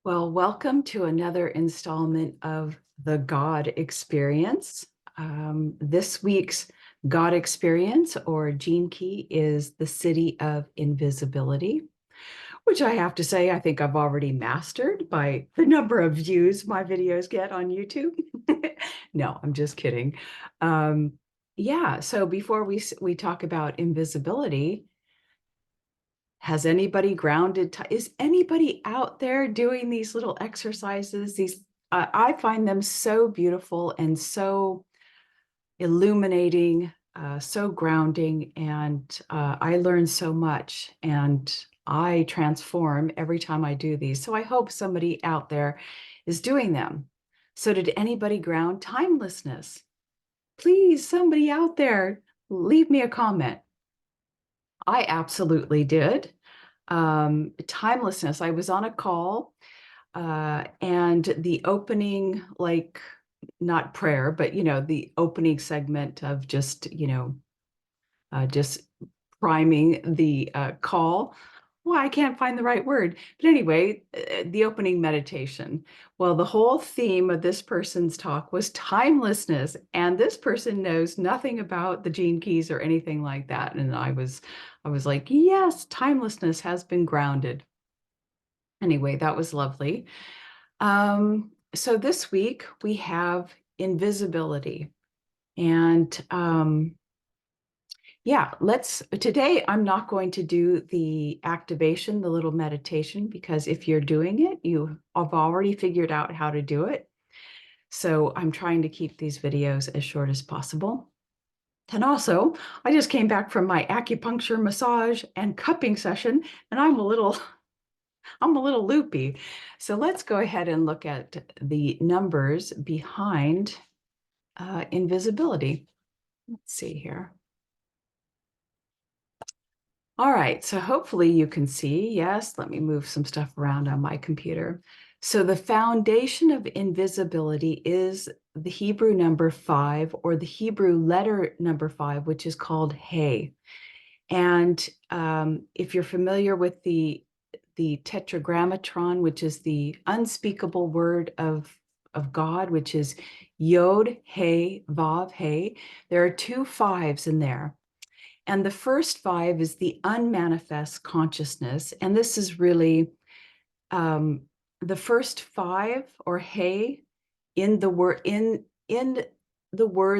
Well, welcome to another installment of the God Experience. This week's God Experience, or Gene Key, is the City of Invisibility, which I have to say, I think I've already mastered by the number of views my videos get on YouTube. No, I'm just kidding. Yeah, so before we talk about invisibility, has anybody grounded? Is anybody out there doing these little exercises? I find them so beautiful and so illuminating, so grounding, and I learn so much, and I transform every time I do these. So I hope somebody out there is doing them. So did anybody ground timelessness? Please, somebody out there, leave me a comment. I absolutely did. Timelessness. I was on a call, and the opening, like, not prayer, but the opening segment of just priming the call. Well, I can't find the right word. But anyway, the opening meditation. Well, the whole theme of this person's talk was timelessness. And this person knows nothing about the gene keys or anything like that. And I was like, yes, timelessness has been grounded. Anyway, that was lovely. So this week we have invisibility. And yeah, today I'm not going to do the activation, the little meditation, because if you're doing it, you have already figured out how to do it. So I'm trying to keep these videos as short as possible. And also, I just came back from my acupuncture, massage, and cupping session, and I'm a little loopy. So let's go ahead and look at the numbers behind invisibility. Let's see here. All right, so hopefully you can see. Yes, let me move some stuff around on my computer. So the foundation of invisibility is the Hebrew number 5, or the Hebrew letter number 5, which is called Hey. And if you're familiar with the tetragrammaton, which is the unspeakable word of God, which is Yod, Hey, Vav, Hey, there are two fives in there. And the first five is the unmanifest consciousness. And this is really the first five, or hey, in the word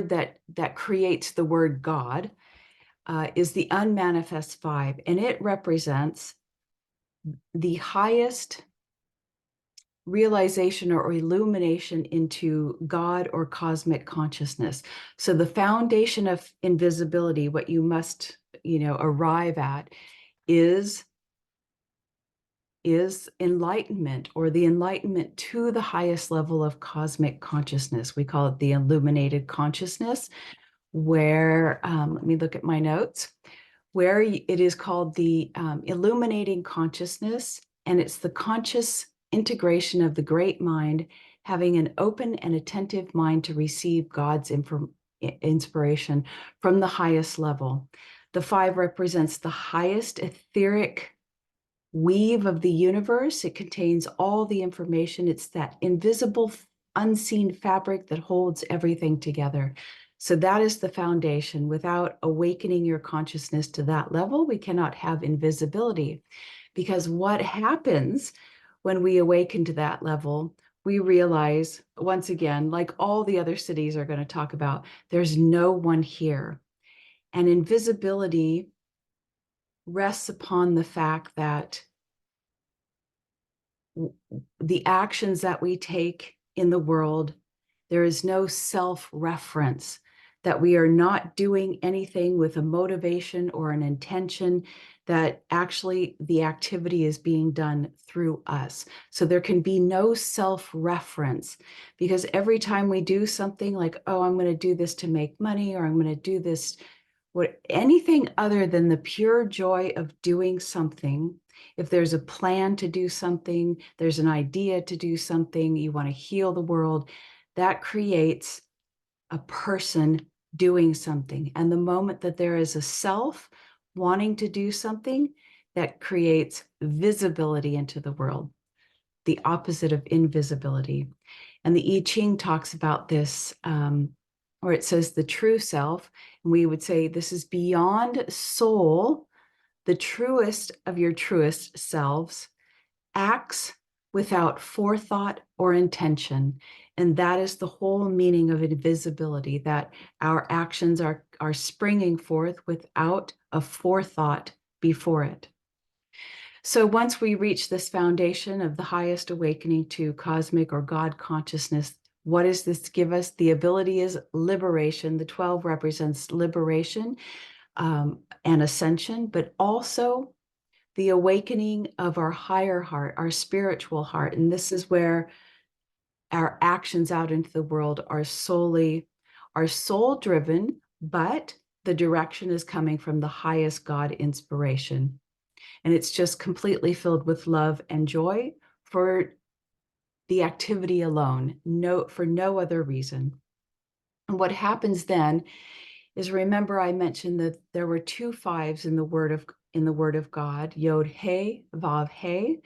that creates the word God, is the unmanifest five, and it represents the highest realization or illumination into God or cosmic consciousness. So the foundation of invisibility, what you must, arrive at is enlightenment, or the enlightenment to the highest level of cosmic consciousness. We call it the illuminated consciousness, where, let me look at my notes, where it is called the illuminating consciousness, and it's the conscious integration of the great mind, having an open and attentive mind to receive God's inspiration from the highest level. The five represents the highest etheric weave of the universe. It contains all the information. It's that invisible, unseen fabric that holds everything together. So that is the foundation. Without awakening your consciousness to that level, we cannot have invisibility. Because what happens when we awaken to that level, we realize, once again, like all the other cities are going to talk about, there's no one here. And invisibility rests upon the fact that the actions that we take in the world, there is no self-reference, that we are not doing anything with a motivation or an intention, that actually the activity is being done through us. So there can be no self-reference, because every time we do something like, oh, I'm going to do this to make money, or I'm going to do this, anything other than the pure joy of doing something. If there's a plan to do something, there's an idea to do something, you want to heal the world, that creates a person doing something. And the moment that there is a self wanting to do something, that creates visibility into the world. the opposite of invisibility. And the I Ching talks about this, or it says the true self. And we would say this is beyond soul, the truest of your truest selves, acts without forethought or intention. And that is the whole meaning of invisibility, that our actions are springing forth without a forethought before it. So once we reach this foundation of the highest awakening to cosmic or God consciousness, what does this give us? The ability is liberation. The 12 represents liberation and ascension, but also the awakening of our higher heart, our spiritual heart. And this is where our actions out into the world are soul driven, but the direction is coming from the highest God inspiration. And it's just completely filled with love and joy for the activity alone, for no other reason. And what happens then is, remember I mentioned that there were 2 5s in the word of God, Yod He, Vav He,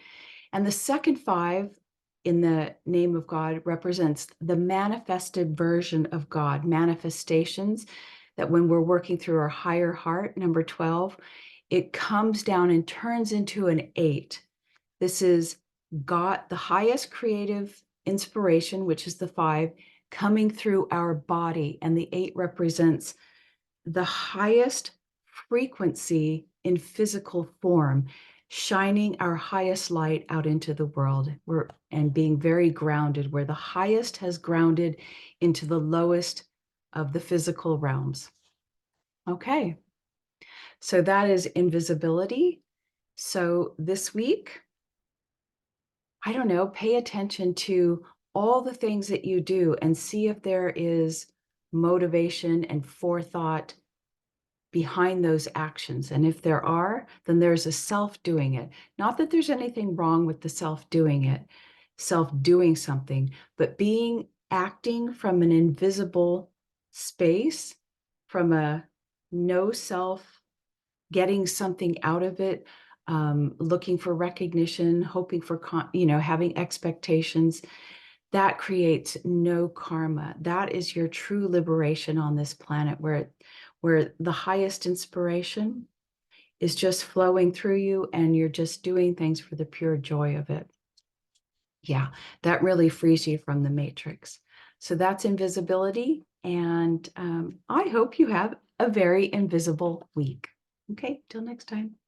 and the second 5 in the name of God represents the manifested version of God, manifestations that when we're working through our higher heart, number 12, it comes down and turns into an 8. This is God, the highest creative inspiration, which is the 5, coming through our body. And the 8 represents the highest frequency in physical form, shining our highest light out into the world, and being very grounded, where the highest has grounded into the lowest of the physical realms. Okay, so that is invisibility. So this week, I don't know, pay attention to all the things that you do and see if there is motivation and forethought behind those actions. And if there are, then there's a self doing it. Not that there's anything wrong with the self doing it, self doing something, but acting from an invisible space, from a no self, getting something out of it, looking for recognition, hoping for, having expectations. That creates no karma. That is your true liberation on this planet, where the highest inspiration is just flowing through you and you're just doing things for the pure joy of it. Yeah, that really frees you from the matrix. So that's invisibility. And I hope you have a very invisible week. Okay, till next time.